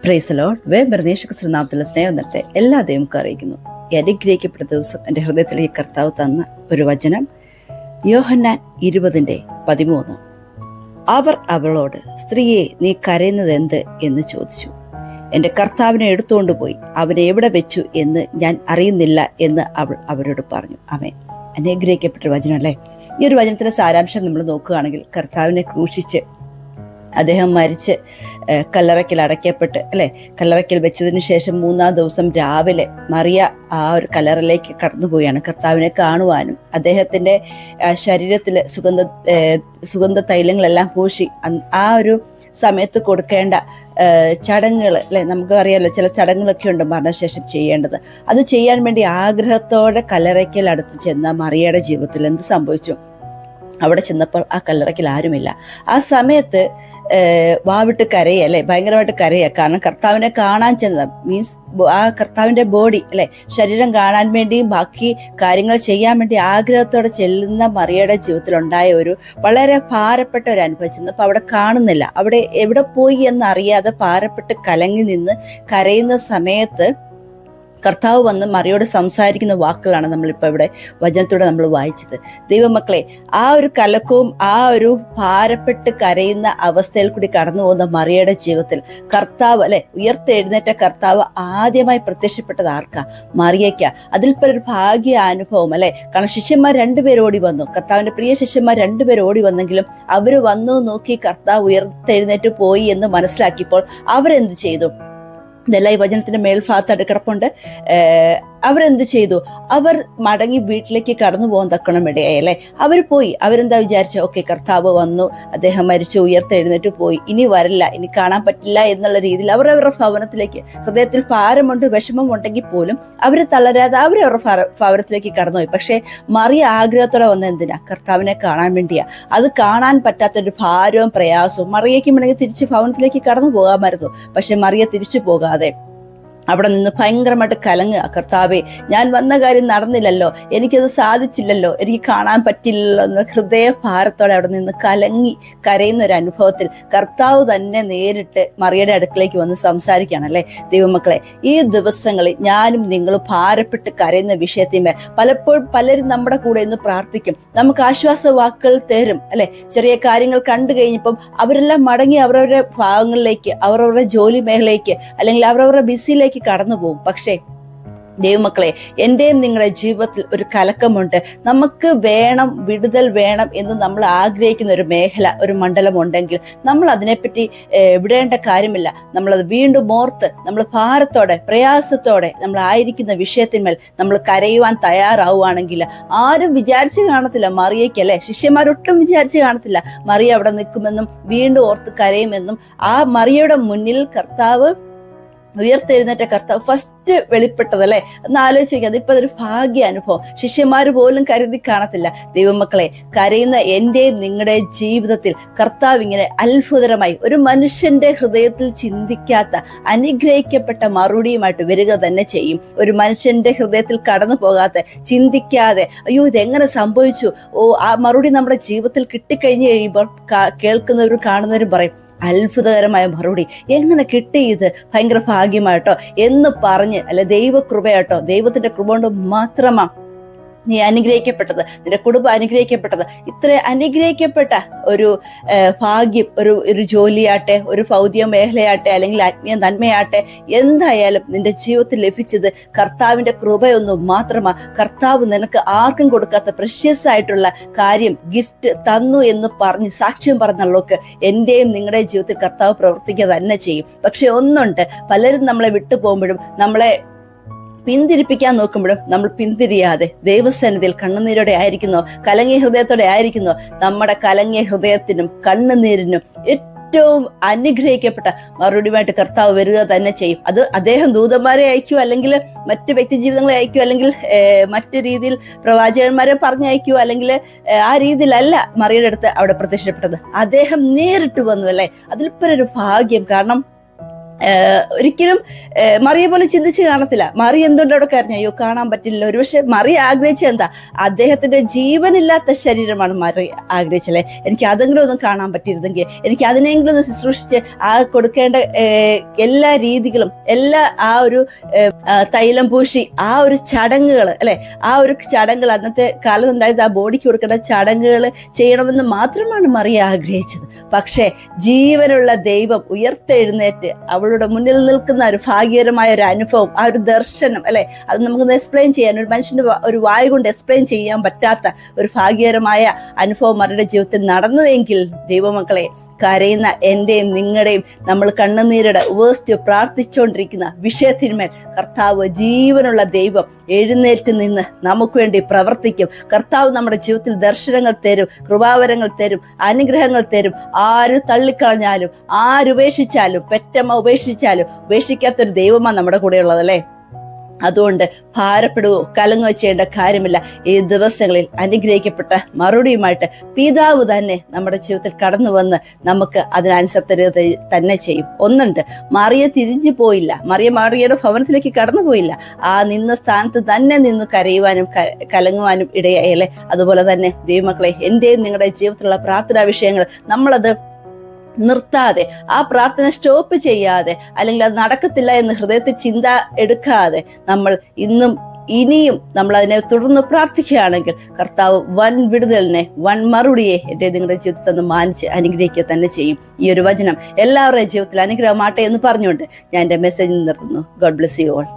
Praise Lord. യേശുക്രിസ്തുവിന്റെ സ്നേഹം നിർത്തെ എല്ലാ ദൈവങ്ങൾക്കും അറിയിക്കുന്നു. ഈ അനുഗ്രഹിക്കപ്പെട്ട ദിവസം എൻ്റെ ഹൃദയത്തിലേക്ക് കർത്താവ് തന്ന ഒരു വചനം യോഹന്നാൻ 20:13. അവർ അവളോട്, സ്ത്രീയെ, നീ കരയുന്നത് എന്ത് എന്ന് ചോദിച്ചു. എൻ്റെ കർത്താവിനെ എടുത്തുകൊണ്ട് പോയി, അവനെ എവിടെ വെച്ചു എന്ന് ഞാൻ അറിയുന്നില്ല എന്ന് അവൾ അവരോട് പറഞ്ഞു. ആമേൻ. അനുഗ്രഹിക്കപ്പെട്ട വചനം അല്ലേ? ഈ ഒരു വചനത്തിന്റെ സാരാംശം നമ്മൾ നോക്കുകയാണെങ്കിൽ, കർത്താവിനെ ക്രൂശിച്ച് അദ്ദേഹം മരിച്ച് കല്ലറയ്ക്കൽ അടയ്ക്കപ്പെട്ട് അല്ലെ, കല്ലറയ്ക്കൽ വെച്ചതിന് ശേഷം 3-ാം ദിവസം രാവിലെ മറിയ ആ ഒരു കല്ലറയിലേക്ക് കടന്നുപോവുകയാണ് കർത്താവിനെ കാണുവാനും. അദ്ദേഹത്തിന്റെ ശരീരത്തിൽ സുഗന്ധ തൈലങ്ങളെല്ലാം പൂശി ആ ഒരു സമയത്ത് കൊടുക്കേണ്ട ചടങ്ങുകൾ അല്ലെ, നമുക്ക് അറിയാമല്ലോ, ചില ചടങ്ങുകളൊക്കെ ഉണ്ട് മരണശേഷം ചെയ്യേണ്ടത്. അത് ചെയ്യാൻ വേണ്ടി ആഗ്രഹത്തോടെ കല്ലറയ്ക്കൽ അടുത്ത് ചെന്ന മറിയയുടെ ജീവിതത്തിൽ എന്ത് സംഭവിച്ചു? അവിടെ ചെന്നപ്പോൾ ആ കല്ലറയ്ക്കൽ ആരുമില്ല. ആ സമയത്ത് വാവിട്ട് കരയുക അല്ലെ, ഭയങ്കരമായിട്ട് കരയുക. കാരണം കർത്താവിനെ കാണാൻ ചെന്ന മീൻസ് ആ കർത്താവിന്റെ ബോഡി അല്ലെ, ശരീരം കാണാൻ വേണ്ടിയും ബാക്കി കാര്യങ്ങൾ ചെയ്യാൻ വേണ്ടി ആഗ്രഹത്തോടെ ചെല്ലുന്ന മറിയയുടെ ജീവിതത്തിൽ ഉണ്ടായ ഒരു വളരെ ഭാരപ്പെട്ട ഒരു അനുഭവം. ചെന്നപ്പോൾ അവിടെ കാണുന്നില്ല. അവിടെ എവിടെ പോയി എന്നറിയാതെ ഭാരപ്പെട്ട് കലങ്ങി നിന്ന് കരയുന്ന സമയത്ത് കർത്താവ് വന്ന് മറിയോട് സംസാരിക്കുന്ന വാക്കുകളാണ് നമ്മളിപ്പോൾ ഇവിടെ വചനത്തോടെ നമ്മൾ വായിച്ചത്. ദൈവമക്കളെ, ആ ഒരു കലക്കവും ആ ഒരു ഭാരപ്പെട്ട് കരയുന്ന അവസ്ഥയിൽ കൂടി കടന്നു പോകുന്ന മറിയയുടെ ജീവിതത്തിൽ കർത്താവ് അല്ലെ, ഉയർത്തെഴുന്നേറ്റ കർത്താവ് ആദ്യമായി പ്രത്യക്ഷപ്പെട്ടത് ആർക്കാ? മറിയയ്ക്കാ. അതിൽപ്പോൾ ഒരു ഭാഗ്യ അനുഭവം അല്ലെ. കാരണം ശിഷ്യന്മാർ 2 പേര് ഓടി വന്നു, കർത്താവിന്റെ പ്രിയ ശിഷ്യന്മാർ 2 പേര് ഓടി വന്നെങ്കിലും അവര് വന്നു നോക്കി കർത്താവ് ഉയർത്തെഴുന്നേറ്റ് പോയി എന്ന് മനസ്സിലാക്കിയപ്പോൾ അവരെന്ത് ചെയ്തു? ഇതെല്ലാം ഈ വചനത്തിന്റെ മേൽഭാഗത്തായിട്ട് കിടപ്പുണ്ട്. അവരെന്ത് ചെയ്തു? അവർ മടങ്ങി വീട്ടിലേക്ക് കടന്നു പോകാൻ തക്കണം ഇടയായി അല്ലെ. അവർ പോയി. അവരെന്താ വിചാരിച്ച? ഓക്കെ, കർത്താവ് വന്നു, അദ്ദേഹം മരിച്ചു, ഉയർത്തെഴുന്നേറ്റ് പോയി, ഇനി വരില്ല, ഇനി കാണാൻ പറ്റില്ല എന്നുള്ള രീതിയിൽ അവരവരുടെ ഭവനത്തിലേക്ക്, ഹൃദയത്തിൽ ഭാരമുണ്ട്, വിഷമം ഉണ്ടെങ്കിൽ പോലും അവര് തളരാതെ അവരവരുടെ ഭവനത്തിലേക്ക് കടന്നുപോയി. പക്ഷെ മറിയ ആഗ്രഹത്തോടെ വന്ന എന്തിനാ? കർത്താവിനെ കാണാൻ വേണ്ടിയാ. അത് കാണാൻ പറ്റാത്തൊരു ഭാരവും പ്രയാസവും മറിയയ്ക്കും വേണമെങ്കിൽ തിരിച്ച് ഭവനത്തിലേക്ക് കടന്നു പോകാമായിരുന്നു. പക്ഷെ മറിയ തിരിച്ചു പോകാതെ അവിടെ നിന്ന് ഭയങ്കരമായിട്ട് കലങ്ങുക. കർത്താവേ, ഞാൻ വന്ന കാര്യം നടന്നില്ലല്ലോ, എനിക്കത് സാധിച്ചില്ലല്ലോ, എനിക്ക് കാണാൻ പറ്റില്ലല്ലോ എന്ന ഹൃദയഭാരത്തോടെ അവിടെ നിന്ന് കലങ്ങി കരയുന്ന ഒരു അനുഭവത്തിൽ കർത്താവ് തന്നെ നേരിട്ട് മറിയയുടെ അടുക്കളേക്ക് വന്ന് സംസാരിക്കുകയാണല്ലേ. ദൈവമക്കളെ, ഈ ദിവസങ്ങളിൽ ഞാനും നിങ്ങളും ഭാരപ്പെട്ട് കരയുന്ന വിഷയത്തിന്മേൽ പലപ്പോഴും പലരും നമ്മുടെ കൂടെ ഇന്ന് പ്രാർത്ഥിക്കും, നമുക്ക് ആശ്വാസ വാക്കുകൾ തരും അല്ലെ. ചെറിയ കാര്യങ്ങൾ കണ്ടു കഴിഞ്ഞപ്പം അവരെല്ലാം മടങ്ങി അവരവരുടെ ഭാഗങ്ങളിലേക്ക്, അവരവരുടെ ജോലി മേഖലയിലേക്ക് അല്ലെങ്കിൽ അവരവരുടെ ബിസിയിലേക്ക് കടന്നു പോകും. പക്ഷേ ദൈവമക്കളെ, എന്റെയും നിങ്ങളുടെ ജീവിതത്തിൽ ഒരു കലക്കമുണ്ട്. നമുക്ക് വേണം, വിടുതൽ വേണം എന്ന് നമ്മൾ ആഗ്രഹിക്കുന്ന ഒരു മേഖല, ഒരു മണ്ഡലം ഉണ്ടെങ്കിൽ നമ്മൾ അതിനെപ്പറ്റി വിടേണ്ട കാര്യമില്ല. നമ്മളത് വീണ്ടും ഓർത്ത് നമ്മൾ ഭാരത്തോടെ പ്രയാസത്തോടെ നമ്മൾ ആയിരിക്കുന്ന വിഷയത്തിന്മേൽ നമ്മൾ കരയുവാൻ തയ്യാറാവുകയാണെങ്കിൽ ആരും വിചാരിച്ചു കാണത്തില്ല മറിയയ്ക്കല്ലേ, ശിഷ്യന്മാരൊട്ടും വിചാരിച്ചു കാണത്തില്ല മറിയ അവിടെ നിൽക്കുമെന്നും വീണ്ടും ഓർത്ത് കരയുമെന്നും. ആ മറിയയുടെ മുന്നിൽ കർത്താവ്, ഉയർത്തെഴുന്നേറ്റ കർത്താവ് ഫസ്റ്റ് വെളിപ്പെട്ടതല്ലേ എന്ന് ആലോചിച്ച് നോക്കി. അതിപ്പോ അതൊരു ഭാഗ്യ അനുഭവം. ശിഷ്യന്മാര് പോലും കരുതി കാണത്തില്ല. ദൈവമക്കളെ, കരയുന്ന എന്റെയും നിങ്ങളുടെ ജീവിതത്തിൽ കർത്താവ് ഇങ്ങനെ അത്ഭുതകരമായി ഒരു മനുഷ്യന്റെ ഹൃദയത്തിൽ ചിന്തിക്കാത്ത അനുഗ്രഹിക്കപ്പെട്ട മറുപടിയുമായിട്ട് വരിക തന്നെ ചെയ്യും. ഒരു മനുഷ്യന്റെ ഹൃദയത്തിൽ കടന്നു പോകാത്ത, ചിന്തിക്കാതെ അയ്യോ ഇതെങ്ങനെ സംഭവിച്ചു, ആ മറുപടി നമ്മുടെ ജീവിതത്തിൽ കിട്ടിക്കഴിഞ്ഞു കഴിയുമ്പോൾ കേൾക്കുന്നവരും കാണുന്നവരും പറയും, അത്ഭുതകരമായ മറുപടി, എങ്ങനെ കിട്ടി ഇത്, ഭയങ്കര ഭാഗ്യമായിട്ടോ എന്ന് പറഞ്ഞ്, അല്ലെ ദൈവകൃപയാട്ടോ, ദൈവത്തിന്റെ കൃപ കൊണ്ട് മാത്രമാ നീ അനുഗ്രഹിക്കപ്പെട്ടത്, നിന്റെ കുടുംബം അനുഗ്രഹിക്കപ്പെട്ടത്. ഇത്ര അനുഗ്രഹിക്കപ്പെട്ട ഒരു ഭാഗ്യം, ഒരു ജോലിയാട്ടെ, ഒരു ഭൗതിക മേഖലയാട്ടെ, അല്ലെങ്കിൽ ആത്മീയ നന്മയാട്ടെ, എന്തായാലും നിന്റെ ജീവിതത്തിൽ ലഭിച്ചത് കർത്താവിന്റെ കൃപയൊന്നും മാത്രമാ. കർത്താവ് നിനക്ക് ആർക്കും കൊടുക്കാത്ത പ്രഷ്യസ് ആയിട്ടുള്ള കാര്യം, ഗിഫ്റ്റ് തന്നു എന്ന് പറഞ്ഞ് സാക്ഷ്യം പറഞ്ഞുള്ളവർക്ക് എന്റെയും നിങ്ങളുടെ ജീവിതത്തിൽ കർത്താവ് പ്രവർത്തിക്കുക തന്നെ ചെയ്യും. പക്ഷെ ഒന്നുണ്ട്, പലരും നമ്മളെ വിട്ടു പോകുമ്പോഴും, നമ്മളെ പിന്തിരിപ്പിക്കാൻ നോക്കുമ്പോഴും നമ്മൾ പിന്തിരിയാതെ ദൈവസന്നിധിയിൽ കണ്ണുനീരോടെ ആയിരിക്കുന്നോ, കലങ്ങിയ ഹൃദയത്തോടെ ആയിരിക്കുന്നോ, നമ്മുടെ കലങ്ങിയ ഹൃദയത്തിനും കണ്ണുനീരിനും ഏറ്റവും അനുഗ്രഹിക്കപ്പെട്ട മറുപടിയുമായിട്ട് കർത്താവ് വരിക തന്നെ ചെയ്യും. അത് അദ്ദേഹം ദൂതന്മാരെ അയക്കൂ, അല്ലെങ്കിൽ മറ്റു വ്യക്തി ജീവിതങ്ങളെ അയക്കൂ, അല്ലെങ്കിൽ മറ്റു രീതിയിൽ പ്രവാചകന്മാരെ പറഞ്ഞയക്കൂ, അല്ലെങ്കിൽ ആ രീതിയിലല്ല മറിയയുടെ അടുത്ത് അവിടെ പ്രത്യക്ഷപ്പെട്ടത്. അദ്ദേഹം നേരിട്ട് വന്നു അല്ലേ. അതിൽപ്പൊരു ഭാഗ്യം. കാരണം ഒരിക്കലും മറിയെ പോലെ ചിന്തിച്ച് കാണത്തില്ല. മറി എന്തുകൊണ്ട് അവിടെ കരഞ്ഞു? അയ്യോ കാണാൻ പറ്റില്ല. ഒരുപക്ഷെ മറി ആഗ്രഹിച്ച എന്താ? അദ്ദേഹത്തിന്റെ ജീവനില്ലാത്ത ശരീരമാണ് മറി ആഗ്രഹിച്ചല്ലേ. എനിക്ക് അതെങ്കിലും ഒന്നും കാണാൻ പറ്റിയിരുന്നെങ്കിൽ, എനിക്ക് അതിനെങ്കിലും ഒന്ന് ശുശ്രൂഷിച്ച് ആ കൊടുക്കേണ്ട എല്ലാ രീതികളും, എല്ലാ ആ ഒരു തൈലം പൂശി ആ ഒരു ചടങ്ങുകൾ അല്ലെ, ആ ഒരു ചടങ്ങുകൾ അന്നത്തെ കാലത്ത് ഉണ്ടായത്, ആ ബോഡിക്ക് കൊടുക്കേണ്ട ചടങ്ങുകൾ ചെയ്യണമെന്ന് മാത്രമാണ് മറിയ ആഗ്രഹിച്ചത്. പക്ഷെ ജീവനുള്ള ദൈവം ഉയർത്തെഴുന്നേറ്റ് അവളുടെ മുന്നിൽ നിൽക്കുന്ന ഒരു ഭാഗ്യകരമായ ഒരു അനുഭവം, ആ ഒരു ദർശനം അല്ലെ, അത് നമുക്കൊന്ന് എക്സ്പ്ലെയിൻ ചെയ്യാൻ, ഒരു മനുഷ്യന്റെ ഒരു വായ കൊണ്ട് എക്സ്പ്ലെയിൻ ചെയ്യാൻ പറ്റാത്ത ഒരു ഭാഗ്യകരമായ അനുഭവം അവരുടെ ജീവിതത്തിൽ നടന്നുവെങ്കിൽ, ദൈവമക്കളെ, കരയുന്ന എന്റെയും നിങ്ങളുടെയും നമ്മൾ കണ്ണുനീരുടെ ഉപവസിച്ച് പ്രാർത്ഥിച്ചുകൊണ്ടിരിക്കുന്ന വിഷയത്തിന്മേൽ കർത്താവ് ജീവനുള്ള ദൈവം എഴുന്നേറ്റ് നിന്ന് നമുക്ക് വേണ്ടി പ്രവർത്തിക്കും. കർത്താവ് നമ്മുടെ ജീവിതത്തിൽ ദർശനങ്ങൾ തരും, കൃപാവരങ്ങൾ തരും, അനുഗ്രഹങ്ങൾ തരും. ആര് തള്ളിക്കളഞ്ഞാലും, ആരുപേക്ഷിച്ചാലും, പെറ്റമ്മ ഉപേക്ഷിച്ചാലും ഉപേക്ഷിക്കാത്തൊരു ദൈവമാണ് നമ്മുടെ കൂടെ ഉള്ളതല്ലേ. അതുകൊണ്ട് ഭാരപ്പെടുകയോ കലങ്ങുകയോ ചെയ്യേണ്ട കാര്യമില്ല. ഈ ദിവസങ്ങളിൽ അനുഗ്രഹിക്കപ്പെട്ട മറുപടിയുമായിട്ട് പിതാവ് തന്നെ നമ്മുടെ ജീവിതത്തിൽ കടന്നു വന്ന് നമുക്ക് അതിനനുസരിച്ച് തന്നെ ചെയ്യും. ഒന്നുണ്ട്, മറിയ തിരിഞ്ഞു പോയില്ല, മറിയയുടെ ഭവനത്തിലേക്ക് കടന്നു പോയില്ല. ആ നിന്ന സ്ഥാനത്ത് തന്നെ നിന്ന് കരയുവാനും കലങ്ങുവാനും ഇടയായല്ലേ. അതുപോലെ തന്നെ ദൈവമക്കളെ, എന്റെയും നിങ്ങളുടെ ജീവിതത്തിലുള്ള പ്രാർത്ഥനാ വിഷയങ്ങൾ നമ്മളത് നിർത്താതെ, ആ പ്രാർത്ഥന സ്റ്റോപ്പ് ചെയ്യാതെ, അല്ലെങ്കിൽ അത് നടക്കത്തില്ല എന്ന് ഹൃദയത്തിൽ ചിന്ത എടുക്കാതെ നമ്മൾ ഇനിയും നമ്മൾ അതിനെ തുടർന്ന് പ്രാർത്ഥിക്കുകയാണെങ്കിൽ കർത്താവ് വൻ വിടുതലിനെ, വൻ മറുപടിയെ എൻ്റെ നിങ്ങളുടെ ജീവിതത്തിൽ നിന്ന് മാനിച്ച് അനുഗ്രഹിക്കുക തന്നെ ചെയ്യും. ഈ ഒരു വചനം എല്ലാവരുടെയും ജീവിതത്തിൽ അനുഗ്രഹമാട്ടെ എന്ന് പറഞ്ഞുകൊണ്ട് ഞാൻ എൻ്റെ മെസ്സേജ് നിർത്തുന്നു. God bless you all.